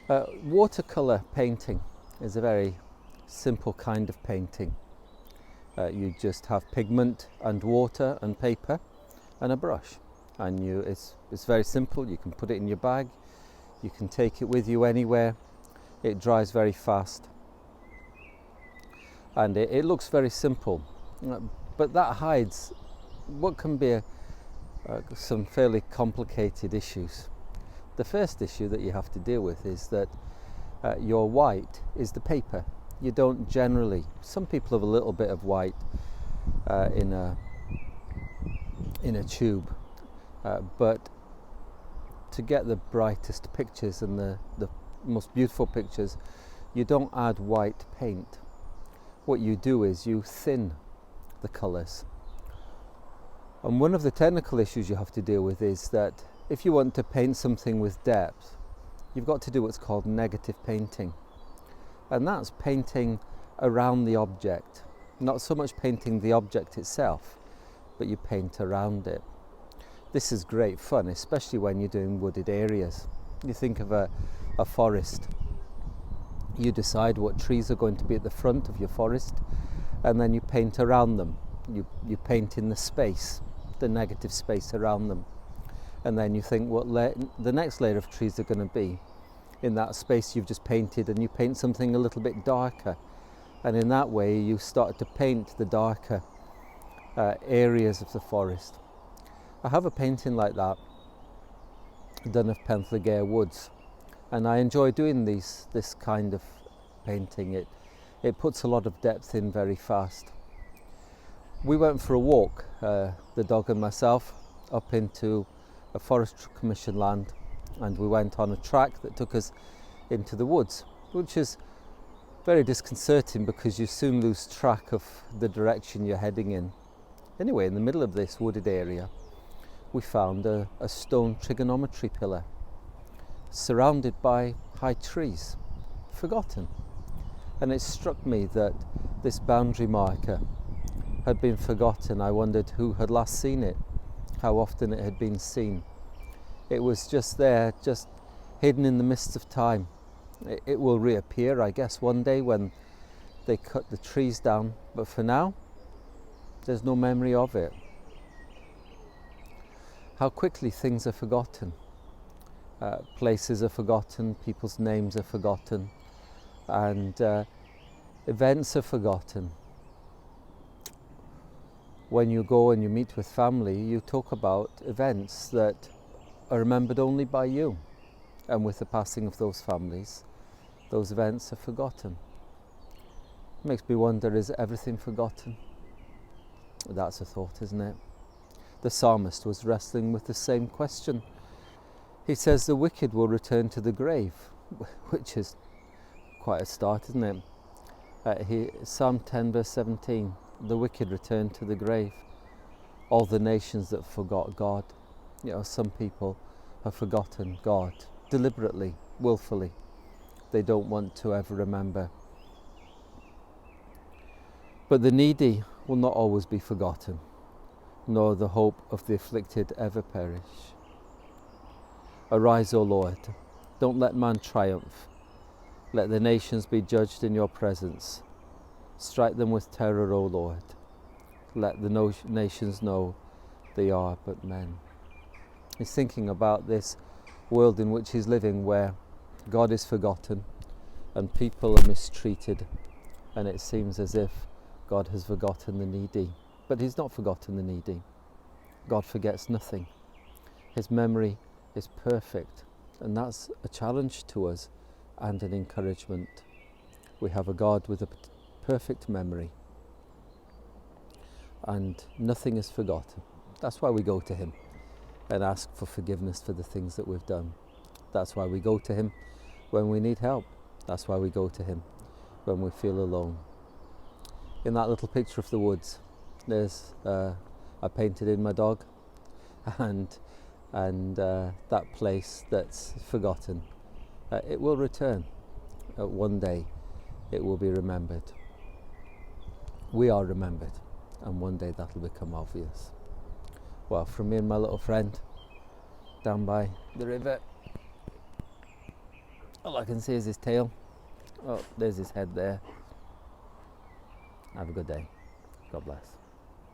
Watercolour painting is a very simple kind of painting. You just have pigment and water and paper and a brush, and it's very simple. You can put it in your bag, you can take it with you anywhere. It dries very fast, and it looks very simple, but that hides what can be some fairly complicated issues. The first issue that you have to deal with is that your white is the paper. You don't generally, some people have a little bit of white in a tube, but to get the brightest pictures and the most beautiful pictures, you don't add white paint. What you do is you thin the colours. And one of the technical issues you have to deal with is that if you want to paint something with depth, you've got to do what's called negative painting. And that's painting around the object, not so much painting the object itself, but you paint around it. This is great fun, especially when you're doing wooded areas. You think of a forest. You decide what trees are going to be at the front of your forest, and then you paint around them. You paint in the space, the negative space around them. And then you think what the next layer of trees are going to be in that space you've just painted, and you paint something a little bit darker. And in that way you start to paint the darker areas of the forest. I have a painting like that done of Pemphlegare woods, and I enjoy doing this kind of painting. It puts a lot of depth in very fast. We went for a walk, the dog and myself, up into a Forestry Commission land, and we went on a track that took us into the woods, which is very disconcerting because you soon lose track of the direction you're heading in. Anyway, in the middle of this wooded area, we found a stone trigonometry pillar surrounded by high trees, forgotten. And it struck me that this boundary marker had been forgotten. I wondered who had last seen it, how often it had been seen. It was just there, just hidden in the mists of time. It will reappear, I guess, one day when they cut the trees down, but for now, there's no memory of it. How quickly things are forgotten. Places are forgotten, people's names are forgotten, and events are forgotten. When you go and you meet with family, you talk about events that are remembered only by you, and with the passing of those families, those events are forgotten. It makes me wonder, is everything forgotten? That's a thought, isn't it? The psalmist was wrestling with the same question. He says the wicked will return to the grave, which is quite a start, isn't it? Psalm 10 verse 17, the wicked return to the grave, all the nations that forgot God. You know, some people have forgotten God deliberately, willfully. They don't want to ever remember. But the needy will not always be forgotten, nor the hope of the afflicted ever perish. Arise, O Lord, don't let man triumph. Let the nations be judged in your presence. Strike them with terror, O Lord. Let the nations know they are but men. He's thinking about this world in which he's living, where God is forgotten and people are mistreated, and it seems as if God has forgotten the needy. But he's not forgotten the needy. God forgets nothing. His memory is perfect, and that's a challenge to us and an encouragement. We have a God with a perfect memory, and nothing is forgotten. That's why we go to him and ask for forgiveness for the things that we've done. That's why we go to him when we need help. That's why we go to him when we feel alone. In that little picture of the woods, there's I painted in my dog, and that place that's forgotten, it will return. One day it will be remembered. We are remembered, and one day that'll become obvious. Well, from me and my little friend down by the river, All I can see is his tail. Oh, there's his head there. Have a good day. God bless.